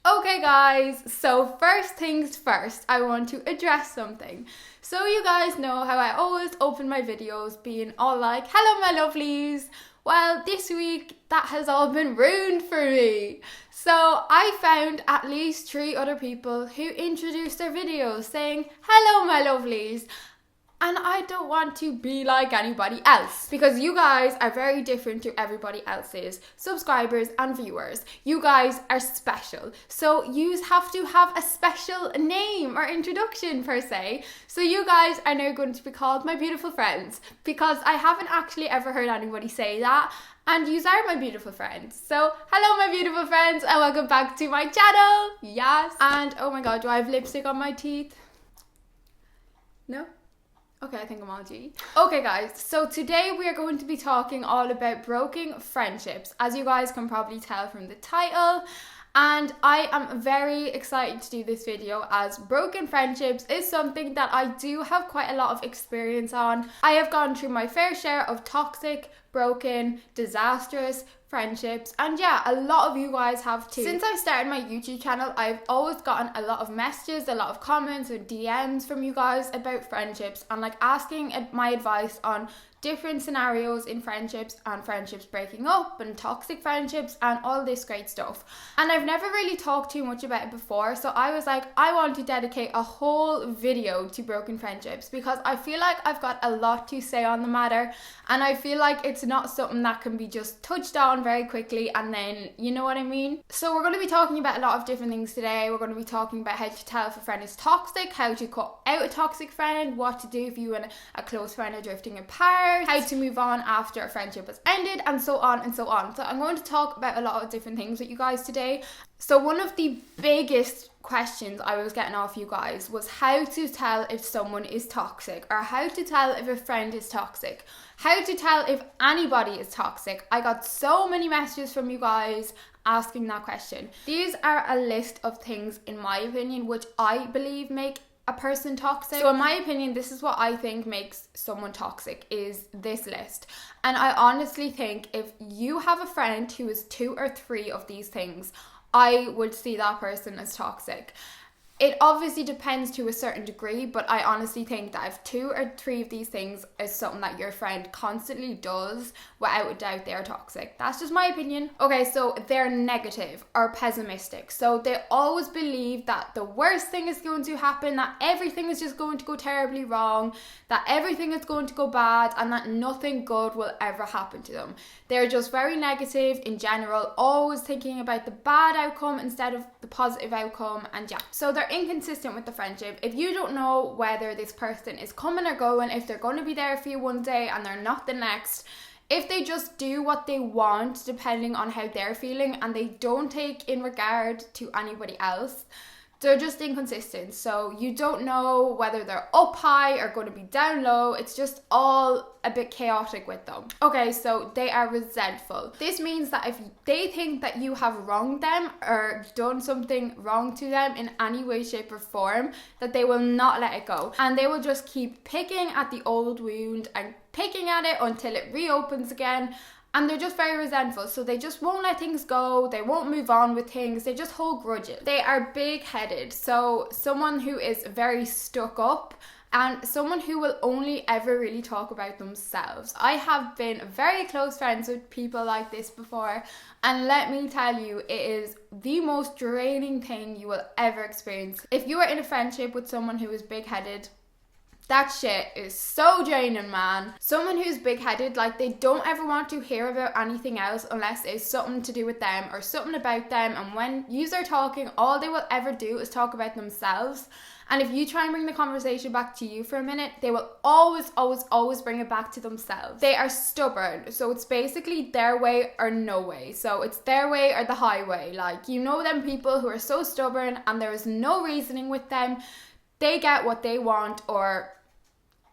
Okay guys, so first things first, I want to address something. So you guys know how I always open my videos being all like, hello my lovelies. Well, this week that has all been ruined for me. So I found at least 3 other people who introduced their videos saying, hello my lovelies. And I don't want to be like anybody else because you guys are very different to everybody else's subscribers and viewers. You guys are special. So you have to have a special name or introduction per se. So you guys are now going to be called my beautiful friends because I haven't actually ever heard anybody say that. And you are my beautiful friends. So, hello my beautiful friends and welcome back to my channel. Yes. And oh my god, do I have lipstick on my teeth? No? Okay, I think I'm all G. Okay guys, so today we are going to be talking all about broken friendships, as you guys can probably tell from the title. And I am very excited to do this video as broken friendships is something that I do have quite a lot of experience on. I have gone through my fair share of toxic, broken, disastrous friendships, and yeah, a lot of you guys have too. Since I started my YouTube channel, I've always gotten a lot of messages, a lot of comments or DMs from you guys about friendships and like asking my advice on different scenarios in friendships and friendships breaking up and toxic friendships and all this great stuff. And I've never really talked too much about it before, so I was like, I want to dedicate a whole video to broken friendships because I feel like I've got a lot to say on the matter, and I feel like it's not something that can be just touched on very quickly and then, you know what I mean? So we're going to be talking about a lot of different things today. We're going to be talking about how to tell if a friend is toxic, how to cut out a toxic friend, what to do if you and a close friend are drifting apart, how to move on after a friendship has ended, and so on and so on. So I'm going to talk about a lot of different things with you guys today. So one of the biggest questions I was getting off you guys was how to tell if someone is toxic, or how to tell if a friend is toxic, how to tell if anybody is toxic. I got so many messages from you guys asking that question. These are a list of things, in my opinion, which I believe make a person toxic. So in my opinion, this is what I think makes someone toxic, is this list. And I honestly think if you have a friend who is 2 or 3 of these things, I would see that person as toxic. It obviously depends to a certain degree, but I honestly think that if 2 or 3 of these things is something that your friend constantly does, without a doubt they are toxic. That's just my opinion. Okay, so they're negative or pessimistic. So they always believe that the worst thing is going to happen, that everything is just going to go terribly wrong, that everything is going to go bad, and that nothing good will ever happen to them. They're just very negative in general, always thinking about the bad outcome instead of the positive outcome, and yeah. So they're inconsistent with the friendship. If you don't know whether this person is coming or going, if they're going to be there for you one day and they're not the next, if they just do what they want depending on how they're feeling and they don't take in regard to anybody else, they're just inconsistent. So you don't know whether they're up high or going to be down low. It's just all a bit chaotic with them. Okay, so they are resentful. This means that if they think that you have wronged them or done something wrong to them in any way, shape or form, that they will not let it go. And they will just keep picking at the old wound and picking at it until it reopens again. And they're just very resentful, so they just won't let things go, they won't move on with things, they just hold grudges. They are big-headed, so someone who is very stuck up and someone who will only ever really talk about themselves. I have been very close friends with people like this before, and let me tell you, it is the most draining thing you will ever experience. If you are in a friendship with someone who is big-headed, that shit is so draining, man. Someone who's big-headed, like they don't ever want to hear about anything else unless it's something to do with them or something about them. And when you are talking, all they will ever do is talk about themselves. And if you try and bring the conversation back to you for a minute, they will always, always, always bring it back to themselves. They are stubborn. So it's basically their way or no way. So it's their way or the highway. Like, you know them people who are so stubborn and there is no reasoning with them. They get what they want or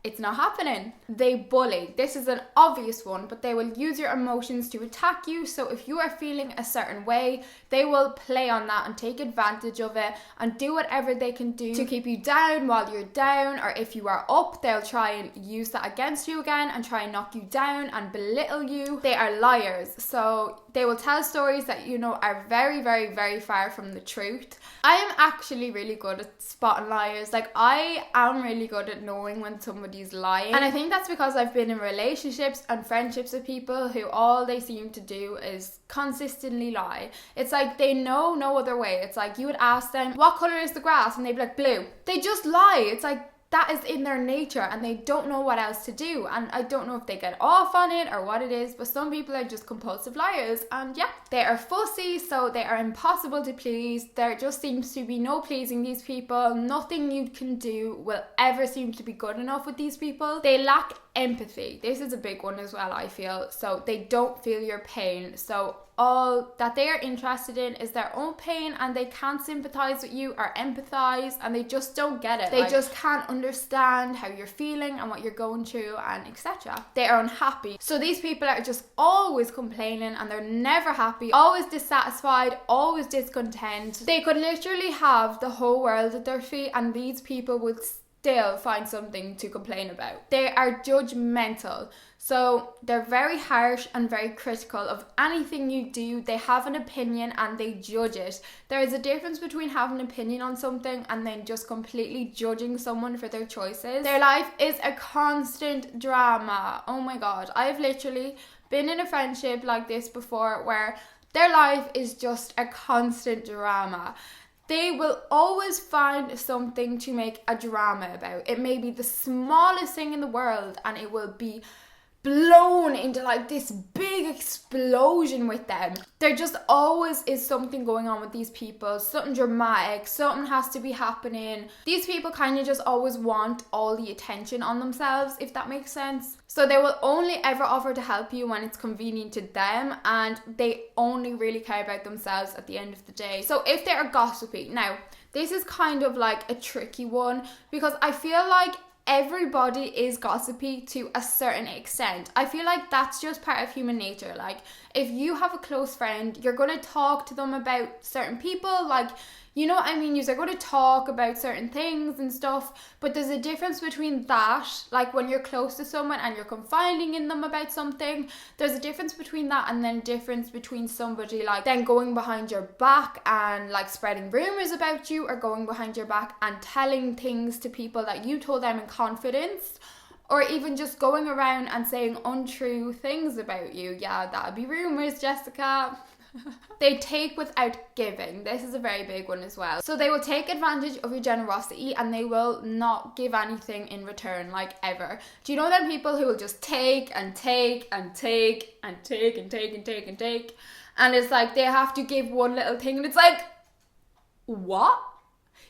it's not happening. They bully. This is an obvious one, but they will use your emotions to attack you. So if you are feeling a certain way, they will play on that and take advantage of it and do whatever they can do to keep you down while you're down. Or if you are up, they'll try and use that against you again and try and knock you down and belittle you. They are liars. So They will tell stories that, you know, are very, very, very far from the truth. I am actually really good at spotting liars. Like, I am really good at knowing when somebody's lying. And I think that's because I've been in relationships and friendships with people who all they seem to do is consistently lie. It's like they know no other way. It's like you would ask them, what colour is the grass? And they'd be like, blue. They just lie. It's like, that is in their nature and they don't know what else to do. And I don't know if they get off on it or what it is, but some people are just compulsive liars. And yeah, they are fussy, so they are impossible to please. There just seems to be no pleasing these people. Nothing you can do will ever seem to be good enough with these people. They lack empathy. This is a big one as well, I feel. So they don't feel your pain. So all that they are interested in is their own pain, and they can't sympathize with you or empathize, and they just don't get it. They just can't understand how you're feeling and what you're going through and etc. They are unhappy. So these people are just always complaining and they're never happy, always dissatisfied, always discontent. They could literally have the whole world at their feet and these people would still find something to complain about. They are judgmental. So they're very harsh and very critical of anything you do. They have an opinion and they judge it. There is a difference between having an opinion on something and then just completely judging someone for their choices. Their life is a constant drama. Oh my God. I've literally been in a friendship like this before where their life is just a constant drama. They will always find something to make a drama about. It may be the smallest thing in the world and it will be blown into like this big explosion with them. There just always is something going on with these people, something dramatic, something has to be happening. These people kind of just always want all the attention on themselves, if that makes sense. So they will only ever offer to help you when it's convenient to them, and they only really care about themselves at the end of the day. So if they are gossipy, now this is kind of like a tricky one because I feel like everybody is gossipy to a certain extent. I feel like that's just part of human nature. Like, if you have a close friend, you're going to talk to them about certain people, like, you know what I mean? You're going to talk about certain things and stuff, but there's a difference between that, like when you're close to someone and you're confiding in them about something, there's a difference between that and then difference between somebody like then going behind your back and like spreading rumors about you, or going behind your back and telling things to people that you told them in confidence, or even just going around and saying untrue things about you. Yeah, that would be rumors, Jessica. They take without giving. This is a very big one as well. So they will take advantage of your generosity and they will not give anything in return, like ever. Do you know them people who will just take and take and take and take and take and take and take, and it's like they have to give one little thing and it's like, what?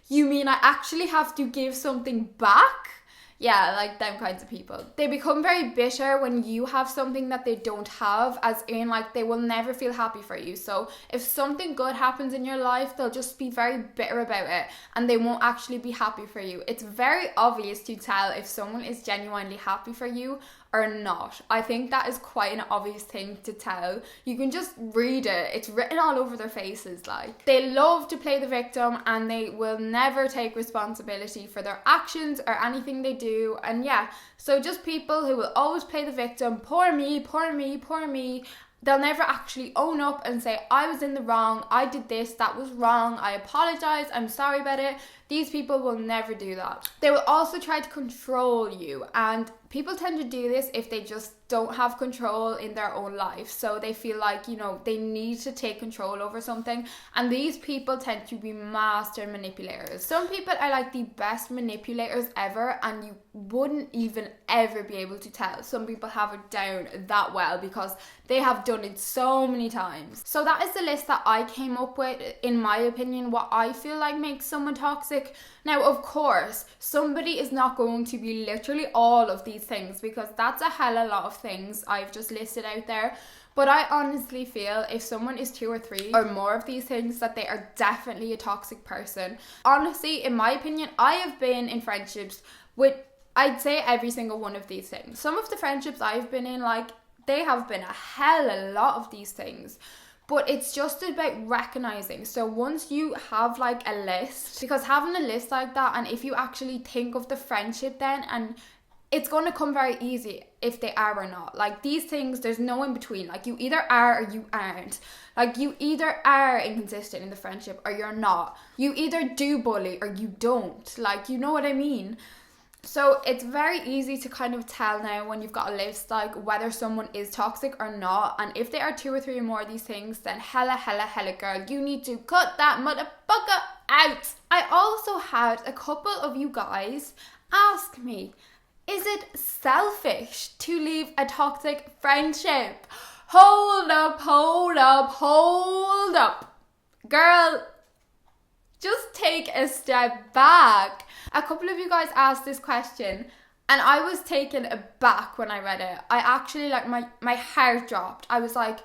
You mean I actually have to give something back? Yeah, like them kinds of people. They become very bitter when you have something that they don't have, as in like they will never feel happy for you. So if something good happens in your life, they'll just be very bitter about it and they won't actually be happy for you. It's very obvious to tell if someone is genuinely happy for you or not. I think that is quite an obvious thing to tell. You can just read it. It's written all over their faces. Like, they love to play the victim and they will never take responsibility for their actions or anything they do. And yeah, so just people who will always play the victim, poor me, poor me, poor me. They'll never actually own up and say, I was in the wrong, I did this, that was wrong, I apologize, I'm sorry about it. These people will never do that. They will also try to control you, and people tend to do this if they just don't have control in their own life. So they feel like, you know, they need to take control over something, and these people tend to be master manipulators. Some people are like the best manipulators ever, and you wouldn't even ever be able to tell. Some people have it down that well because they have done it so many times. So that is the list that I came up with, in my opinion, what I feel like makes someone toxic. Now, of course, somebody is not going to be literally all of these things, because that's a hell of a lot of things I've just listed out there. But I honestly feel if someone is 2 or 3 or more of these things, that they are definitely a toxic person. Honestly, in my opinion, I have been in friendships with, I'd say, every single one of these things. Some of the friendships I've been in, like, they have been a hell of a lot of these things. But it's just about recognizing. So once you have like a list, because having a list like that, and if you actually think of the friendship then, and it's going to come very easy if they are or not. Like, these things, there's no in between. Like, you either are or you aren't. Like, you either are inconsistent in the friendship or you're not. You either do bully or you don't. Like, you know what I mean? So it's very easy to kind of tell now when you've got a list, like, whether someone is toxic or not. And if there are 2 or 3 or more of these things, then hella girl, you need to cut that motherfucker out. I also had a couple of you guys ask me, is it selfish to leave a toxic friendship? Hold up. Girl, just take a step back. A couple of you guys asked this question and I was taken aback when I read it. I actually, like, my heart dropped. I was like,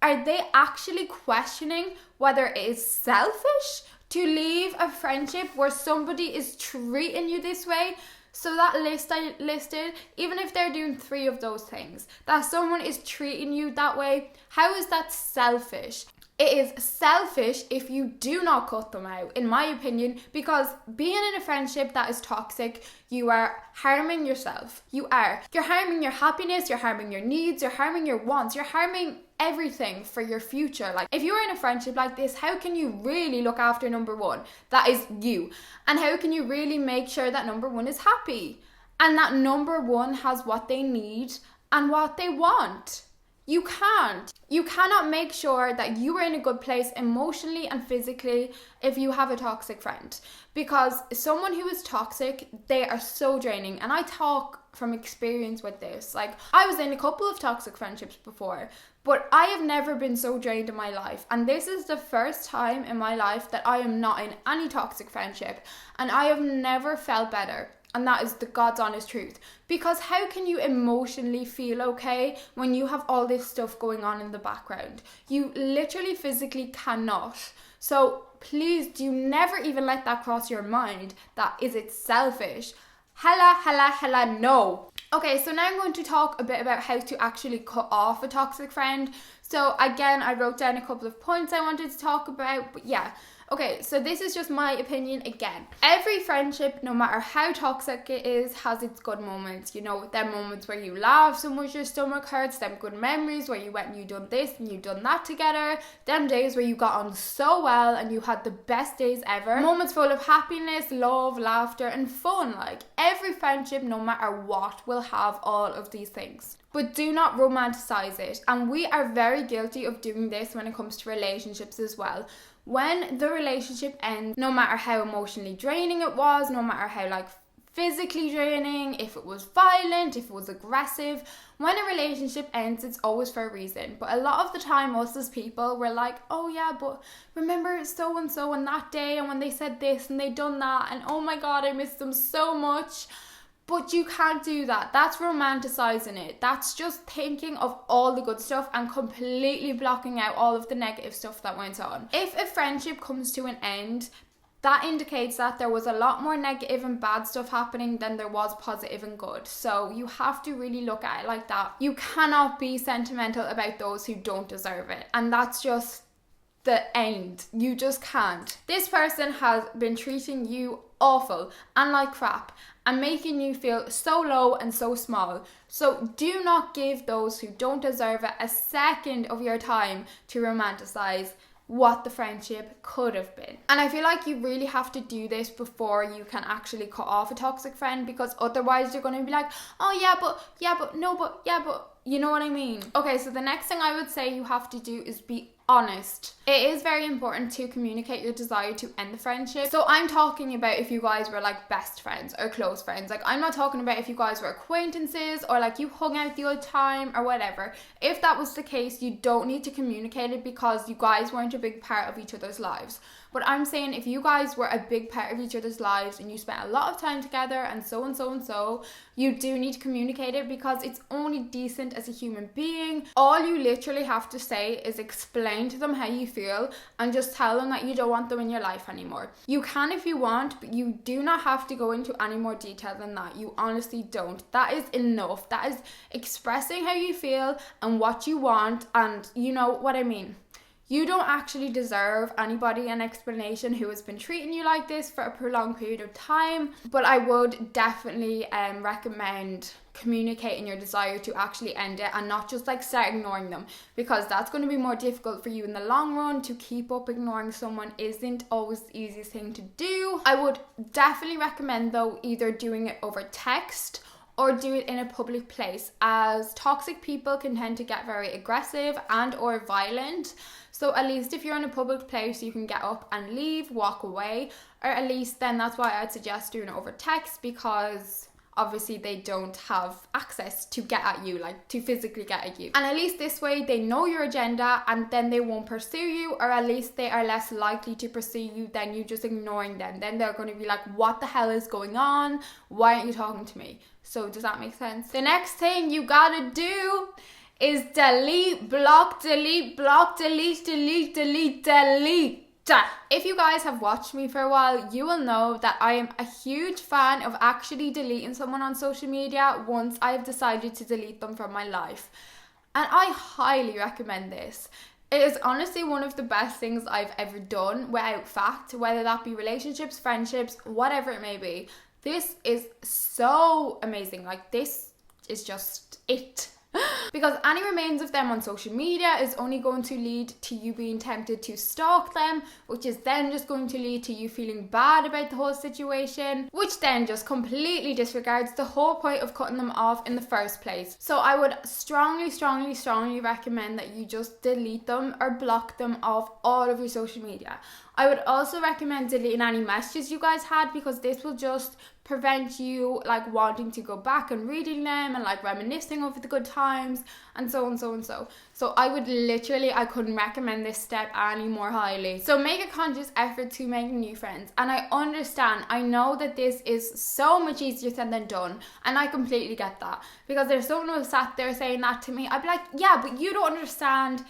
are they actually questioning whether it is selfish to leave a friendship where somebody is treating you this way? So that list I listed, even if they're doing 3 of those things, that someone is treating you that way, how is that selfish? It is selfish if you do not cut them out, in my opinion, because being in a friendship that is toxic, you are harming yourself. You're harming your happiness, you're harming your needs, you're harming your wants, you're harming everything for your future. Like, if you're in a friendship like this, how can you really look after number 1? That is you. And how can you really make sure that number 1 is happy and that number 1 has what they need and what they want? You can't. You cannot make sure that you are in a good place emotionally and physically if you have a toxic friend. Because someone who is toxic, they are so draining. And I talk from experience with this. Like, I was in a couple of toxic friendships before, but I have never been so drained in my life. And this is the first time in my life that I am not in any toxic friendship. And I have never felt better. And that is the God's honest truth. Because how can you emotionally feel okay when you have all this stuff going on in the background? You literally physically cannot. So please do never even let that cross your mind. That is it selfish. Hella no. Okay, so now I'm going to talk a bit about how to actually cut off a toxic friend. So again, I wrote down a couple of points I wanted to talk about, but yeah. Okay, so this is just my opinion again. Every friendship, no matter how toxic it is, has its good moments. You know, them moments where you laugh so much your stomach hurts, them good memories where you went and you done this and you done that together, them days where you got on so well and you had the best days ever. Moments full of happiness, love, laughter and fun. Like, every friendship, no matter what, will have all of these things. But do not romanticize it. And we are very guilty of doing this when it comes to relationships as well. When the relationship ends, no matter how emotionally draining it was, no matter how like physically draining, if it was violent, if it was aggressive, when a relationship ends, it's always for a reason. But a lot of the time, us as people, we're like, oh yeah, but remember so and so on that day and when they said this and they done that and oh my God, I miss them so much. But you can't do that. That's romanticizing it. That's just thinking of all the good stuff and completely blocking out all of the negative stuff that went on. If a friendship comes to an end, that indicates that there was a lot more negative and bad stuff happening than there was positive and good. So you have to really look at it like that. You cannot be sentimental about those who don't deserve it. And that's just the end. You just can't. This person has been treating you awful and like crap and making you feel so low and so small. So do not give those who don't deserve it a second of your time to romanticize what the friendship could have been. And I feel like you really have to do this before you can actually cut off a toxic friend, because otherwise you're going to be like, oh yeah, but you know what I mean? Okay, so the next thing I would say you have to do is be honest. It is very important to communicate your desire to end the friendship. So I'm talking about if you guys were like best friends or close friends. Like, I'm not talking about if you guys were acquaintances or like you hung out the old time or whatever. If that was the case, you don't need to communicate it because you guys weren't a big part of each other's lives. But I'm saying if you guys were a big part of each other's lives and you spent a lot of time together and so, you do need to communicate it, because it's only decent as a human being. All you literally have to say is explain to them how you feel and just tell them that you don't want them in your life anymore. You can if you want, but you do not have to go into any more detail than that. You honestly don't. That is enough. That is expressing how you feel and what you want, and you know what I mean. You don't actually deserve anybody an explanation who has been treating you like this for a prolonged period of time. But I would definitely recommend communicating your desire to actually end it and not just like start ignoring them, because that's going to be more difficult for you in the long run. To keep up ignoring someone isn't always the easiest thing to do. I would definitely recommend though either doing it over text or do it in a public place, as toxic people can tend to get very aggressive and or violent. So at least if you're in a public place, you can get up and leave, walk away, or at least then that's why I'd suggest doing it over text, because obviously they don't have access to get at you, like to physically get at you. And at least this way they know your agenda and then they won't pursue you, or at least they are less likely to pursue you than you just ignoring them. Then they're going to be like, what the hell is going on? Why aren't you talking to me? So does that make sense? The next thing you gotta do is delete, block, delete, block, delete, delete, delete, delete. If you guys have watched me for a while, you will know that I am a huge fan of actually deleting someone on social media once I have decided to delete them from my life. And I highly recommend this. It is honestly one of the best things I've ever done without fact, whether that be relationships, friendships, whatever it may be. This is so amazing. Like, this is just it. Because any remains of them on social media is only going to lead to you being tempted to stalk them, which is then just going to lead to you feeling bad about the whole situation, which then just completely disregards the whole point of cutting them off in the first place. So I would strongly, strongly, strongly recommend that you just delete them or block them off all of your social media. I would also recommend deleting any messages you guys had, because this will just prevent you like wanting to go back and reading them and like reminiscing over the good times and so on, so and so. So I would literally, I couldn't recommend this step any more highly. So make a conscious effort to make new friends. And I understand, I know that this is so much easier said than done, and I completely get that, because there's someone who sat there saying that to me, I'd be like, yeah, but you don't understand.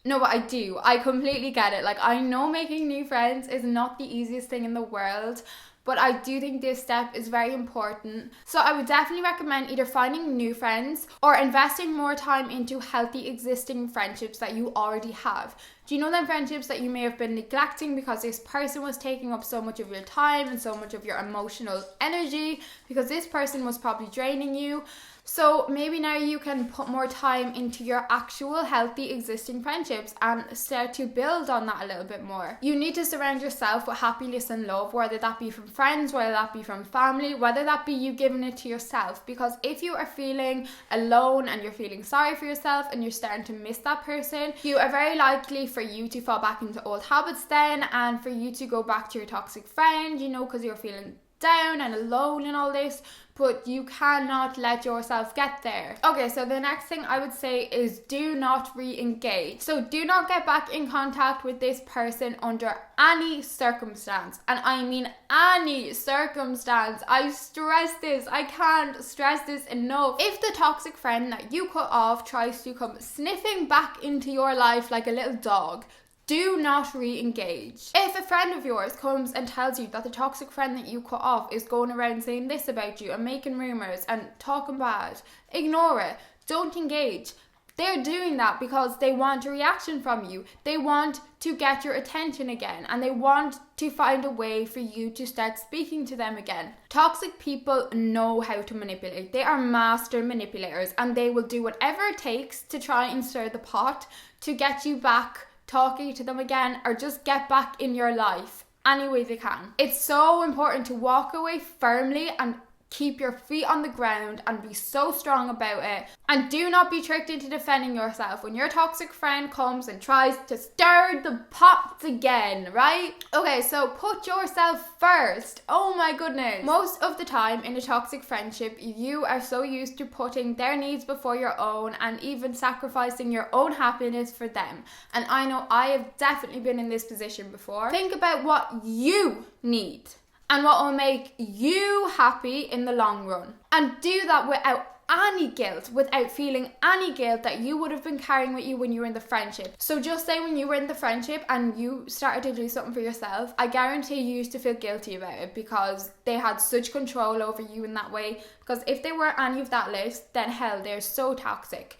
No, but I do. I completely get it. Like, I know making new friends is not the easiest thing in the world, but I do think this step is very important. So I would definitely recommend either finding new friends or investing more time into healthy existing friendships that you already have. Do you know them friendships that you may have been neglecting because this person was taking up so much of your time and so much of your emotional energy, because this person was probably draining you? So maybe now you can put more time into your actual healthy existing friendships and start to build on that a little bit more. You need to surround yourself with happiness and love, whether that be from friends, whether that be from family, whether that be you giving it to yourself. Because if you are feeling alone and you're feeling sorry for yourself and you're starting to miss that person, you are very likely for you to fall back into old habits then, and for you to go back to your toxic friend, you know, because you're feeling down and alone and all this. But you cannot let yourself get there. Okay, so the next thing I would say is do not re-engage. So do not get back in contact with this person under any circumstance. And I mean any circumstance. I stress this. I can't stress this enough. If the toxic friend that you cut off tries to come sniffing back into your life like a little dog, do not re-engage. If a friend of yours comes and tells you that the toxic friend that you cut off is going around saying this about you and making rumours and talking bad, ignore it. Don't engage. They're doing that because they want a reaction from you. They want to get your attention again, and they want to find a way for you to start speaking to them again. Toxic people know how to manipulate. They are master manipulators, and they will do whatever it takes to try and stir the pot to get you back talking to them again, or just get back in your life any way they can. It's so important to walk away firmly and keep your feet on the ground and be so strong about it. And do not be tricked into defending yourself when your toxic friend comes and tries to stir the pot again, right? Okay, so put yourself first. Oh my goodness. Most of the time in a toxic friendship, you are so used to putting their needs before your own and even sacrificing your own happiness for them. And I know I have definitely been in this position before. Think about what you need and what will make you happy in the long run. And do that without any guilt, without feeling any guilt that you would have been carrying with you when you were in the friendship. So just say when you were in the friendship and you started to do something for yourself, I guarantee you used to feel guilty about it because they had such control over you in that way. Because if they were any of that list, then hell, they're so toxic.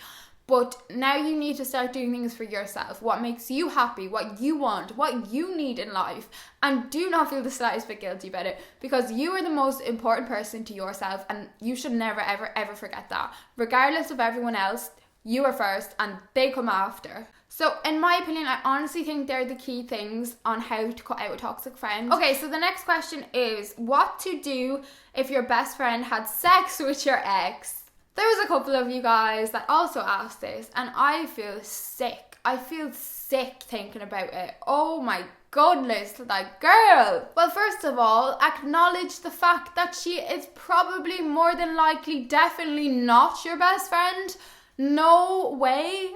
But now you need to start doing things for yourself. What makes you happy, what you want, what you need in life. And do not feel the slightest bit guilty about it, because you are the most important person to yourself, and you should never, ever, ever forget that. Regardless of everyone else, you are first and they come after. So in my opinion, I honestly think they're the key things on how to cut out a toxic friend. Okay, so the next question is what to do if your best friend had sex with your ex. There was a couple of you guys that also asked this, and I feel sick. I feel sick thinking about it. Oh my goodness, like, girl. Well, first of all, acknowledge the fact that she is probably more than likely definitely not your best friend. No way.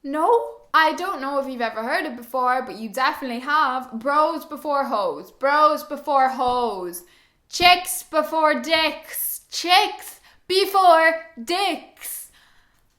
No? I don't know if you've ever heard it before, but you definitely have. Bros before hoes. Bros before hoes. Chicks before dicks. Chicks before dicks.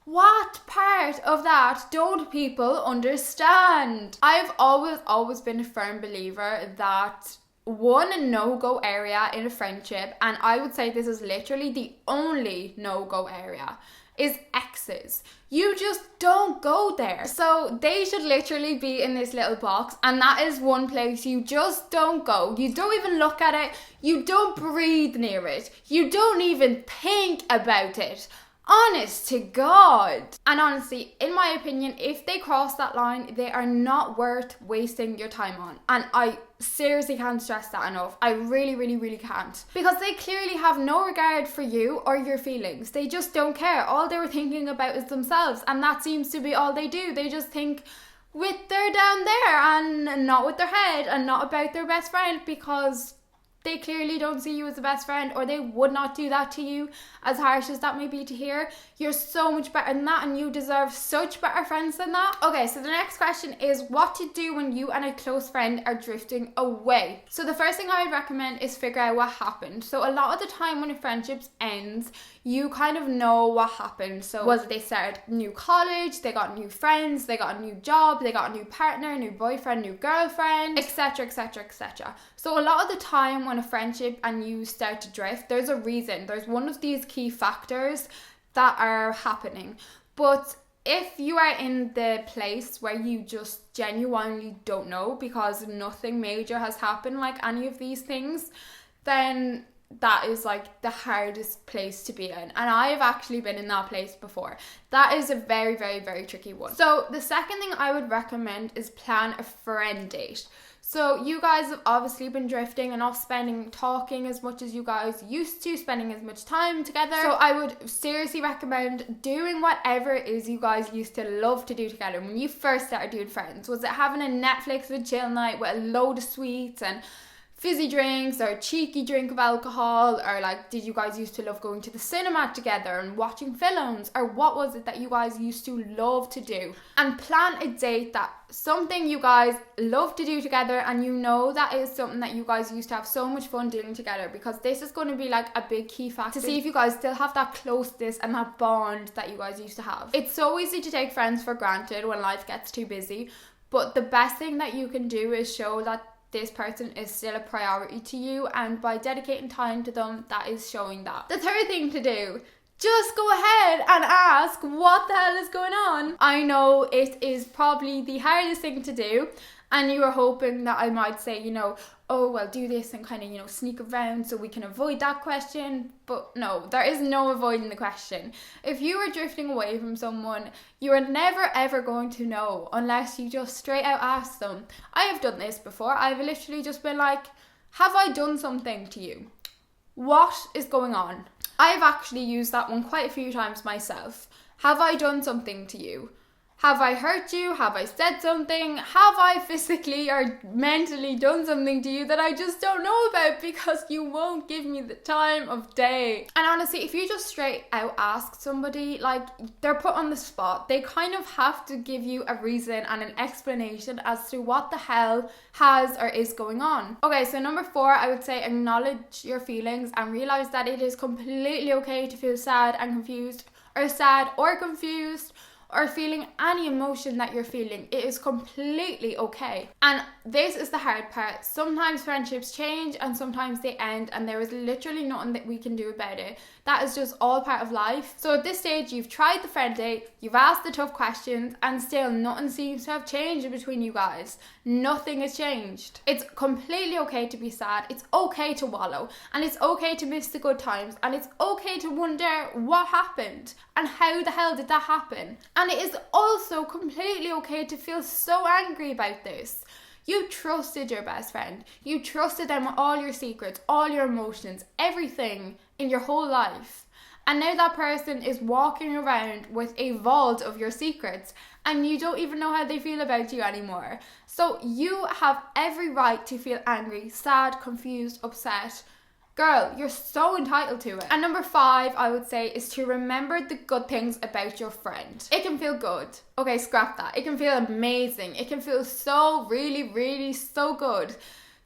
What part of that don't people understand? I've always been a firm believer that one no-go area in a friendship, and I would say this is literally the only no-go area, is exes. You just don't go there. So they should literally be in this little box, and that is one place you just don't go. You don't even look at it. You don't breathe near it. You don't even think about it. Honest to God. And honestly, in my opinion, if they cross that line, they are not worth wasting your time on. And I seriously can't stress that enough. I really, really, really can't. Because they clearly have no regard for you or your feelings. They just don't care. All they were thinking about is themselves. And that seems to be all they do. They just think with their down there and not with their head and not about their best friend, because they clearly don't see you as a best friend, or they would not do that to you, as harsh as that may be to hear. You're so much better than that, and you deserve such better friends than that. Okay, so the next question is what to do when you and a close friend are drifting away. So the first thing I would recommend is figure out what happened. So a lot of the time when a friendship ends, you kind of know what happened. So was it they started new college, they got new friends, they got a new job, they got a new partner, new boyfriend, new girlfriend, etc, etc, etc. So a lot of the time when a friendship and you start to drift, there's a reason. There's one of these key factors that are happening. But if you are in the place where you just genuinely don't know, because nothing major has happened like any of these things, then that is like the hardest place to be in. And I've actually been in that place before. That is a very, very, very tricky one. So the second thing I would recommend is plan a friend date. So you guys have obviously been drifting and not talking as much as you guys used to, spending as much time together. So I would seriously recommend doing whatever it is you guys used to love to do together when you first started doing friends. Was it having a Netflix and chill night with a load of sweets and fizzy drinks, or a cheeky drink of alcohol, or like did you guys used to love going to the cinema together and watching films, or what was it that you guys used to love to do? And plan a date that something you guys love to do together, and you know that is something that you guys used to have so much fun doing together, because this is going to be like a big key factor to see if you guys still have that closeness and that bond that you guys used to have. It's so easy to take friends for granted when life gets too busy, but the best thing that you can do is show that this person is still a priority to you, and by dedicating time to them, that is showing that. The third thing to do, just go ahead and ask what the hell is going on. I know it is probably the hardest thing to do, and you were hoping that I might say, you know, oh, well, do this and kind of, you know, sneak around so we can avoid that question. But no, there is no avoiding the question. If you are drifting away from someone, you are never ever going to know unless you just straight out ask them. I have done this before. I've literally just been like, have I done something to you? What is going on? I've actually used that one quite a few times myself. Have I done something to you? Have I hurt you? Have I said something? Have I physically or mentally done something to you that I just don't know about, because you won't give me the time of day? And honestly, if you just straight out ask somebody, like, they're put on the spot. They kind of have to give you a reason and an explanation as to what the hell has or is going on. Okay, so number 4, I would say acknowledge your feelings and realize that it is completely okay to feel sad and confused, or sad or confused, or feeling any emotion that you're feeling. It is completely okay. And this is the hard part. Sometimes friendships change and sometimes they end, and there is literally nothing that we can do about it. That is just all part of life. So at this stage, you've tried the friend date, you've asked the tough questions, and still nothing seems to have changed between you guys. Nothing has changed. It's completely okay to be sad. It's okay to wallow, and it's okay to miss the good times, and it's okay to wonder what happened and how the hell did that happen. And it is also completely okay to feel so angry about this. You trusted your best friend. You trusted them with all your secrets, all your emotions, everything in your whole life. And now that person is walking around with a vault of your secrets, and you don't even know how they feel about you anymore. So you have every right to feel angry, sad, confused, upset. Girl, you're so entitled to it. And number 5, I would say, is to remember the good things about your friend. It can feel good. Okay, scrap that. It can feel amazing. It can feel so really so good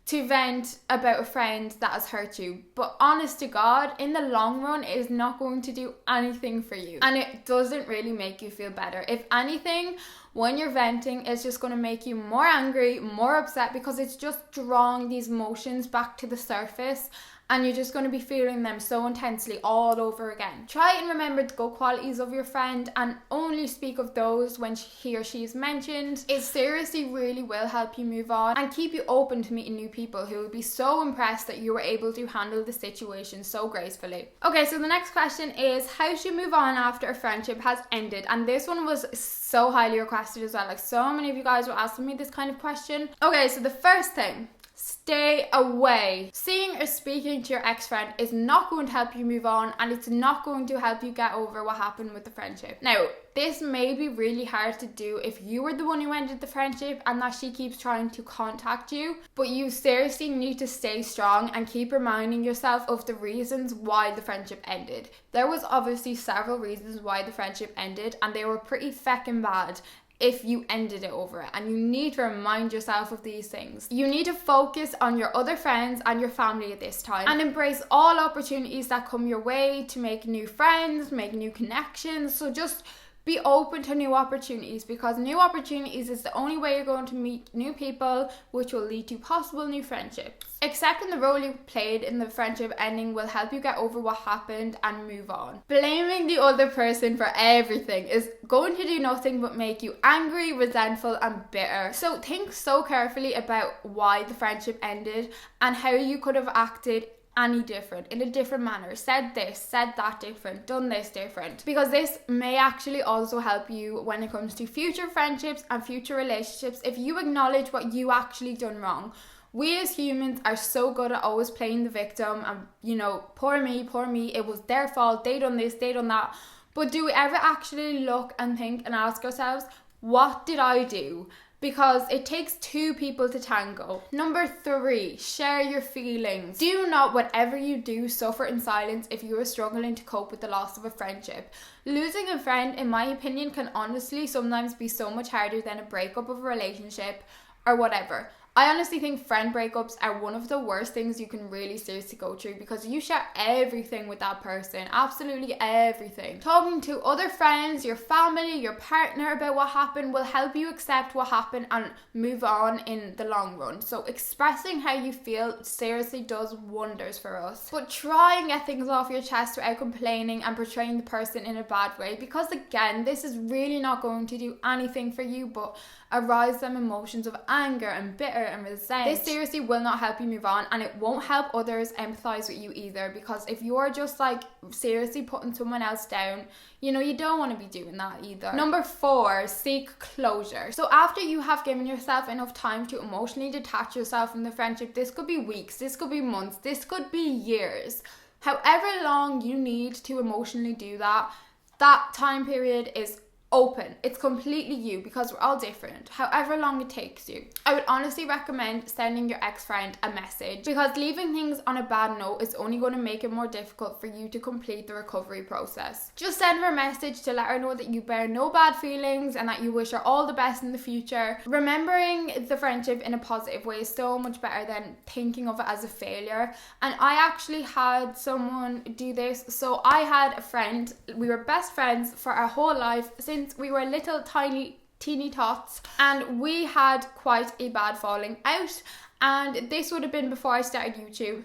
to vent about a friend that has hurt you. But honest to God, in the long run, it is not going to do anything for you. And it doesn't really make you feel better. If anything, when you're venting, it's just going to make you more angry, more upset, because it's just drawing these emotions back to the surface. And you're just going to be feeling them so intensely all over again. Try and remember the good qualities of your friend and only speak of those when he or she is mentioned. It seriously really will help you move on and keep you open to meeting new people who will be so impressed that you were able to handle the situation so gracefully. Okay, so the next question is, how should you move on after a friendship has ended? And this one was so highly requested as well. Like, so many of you guys were asking me this kind of question. Okay, so the first thing, stay away. Seeing or speaking to your ex-friend is not going to help you move on, and it's not going to help you get over what happened with the friendship. Now, this may be really hard to do if you were the one who ended the friendship and that she keeps trying to contact you, but you seriously need to stay strong and keep reminding yourself of the reasons why the friendship ended. There was obviously several reasons why the friendship ended, and they were pretty feckin' bad if you ended it over it, and you need to remind yourself of these things. You need to focus on your other friends and your family at this time and embrace all opportunities that come your way to make new friends, make new connections. So just be open to new opportunities, because new opportunities is the only way you're going to meet new people, which will lead to possible new friendships. Accepting the role you played in the friendship ending will help you get over what happened and move on. Blaming the other person for everything is going to do nothing but make you angry, resentful, and bitter. So think so carefully about why the friendship ended and how you could have acted any different, in a different manner, said this, said that different, done this different, because this may actually also help you when it comes to future friendships and future relationships if you acknowledge what you actually done wrong. We as humans are so good at always playing the victim and, you know, poor me, it was their fault, they done this, they done that. But do we ever actually look and think and ask ourselves, what did I do? Because it takes 2 people to tango. Number 3, share your feelings. Do not, whatever you do, suffer in silence if you are struggling to cope with the loss of a friendship. Losing a friend, in my opinion, can honestly sometimes be so much harder than a breakup of a relationship or whatever. I honestly think friend breakups are one of the worst things you can really seriously go through, because you share everything with that person, absolutely everything. Talking to other friends, your family, your partner about what happened will help you accept what happened and move on in the long run. So expressing how you feel seriously does wonders for us. But try and get things off your chest without complaining and portraying the person in a bad way, because again, this is really not going to do anything for you but arouse them emotions of anger and bitter and resent. This seriously will not help you move on, and it won't help others empathize with you either, because if you're just like seriously putting someone else down, you know, you don't want to be doing that either. Number 4, seek closure. So after you have given yourself enough time to emotionally detach yourself from the friendship, this could be weeks, this could be months, this could be years. However long you need to emotionally do that, that time period is open. It's completely you, because we're all different. However long it takes you. I would honestly recommend sending your ex-friend a message, because leaving things on a bad note is only going to make it more difficult for you to complete the recovery process. Just send her a message to let her know that you bear no bad feelings and that you wish her all the best in the future. Remembering the friendship in a positive way is so much better than thinking of it as a failure. And I actually had someone do this. So I had a friend, we were best friends for our whole life since since we were little tiny teeny tots, and we had quite a bad falling out, and this would have been before I started YouTube.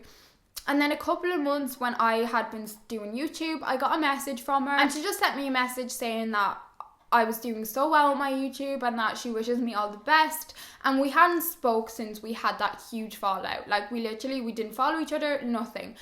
And then a couple of months when I had been doing YouTube, I got a message from her, and she just sent me a message saying that I was doing so well with my YouTube and that she wishes me all the best. And we hadn't spoke since we had that huge fallout. Like, we didn't follow each other, nothing.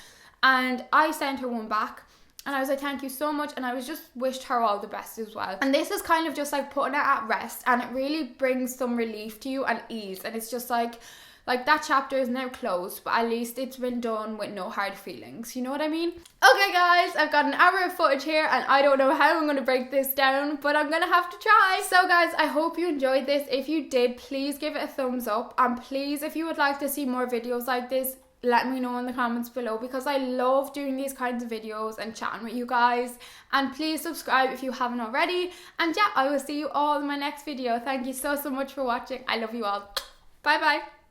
And I sent her one back, and I was like, thank you so much, and I was just wished her all the best as well. And this is kind of just like putting it at rest, and it really brings some relief to you and ease, and it's just like that chapter is now closed, but at least it's been done with no hard feelings, you know what I mean? Okay guys, I've got an hour of footage here, and I don't know how I'm going to break this down, but I'm going to have to try. So guys, I hope you enjoyed this. If you did, please give it a thumbs up, and please, if you would like to see more videos like this, let me know in the comments below, because I love doing these kinds of videos and chatting with you guys. And please subscribe if you haven't already, and yeah, I will see you all in my next video. Thank you so much for watching. I love you all. Bye bye.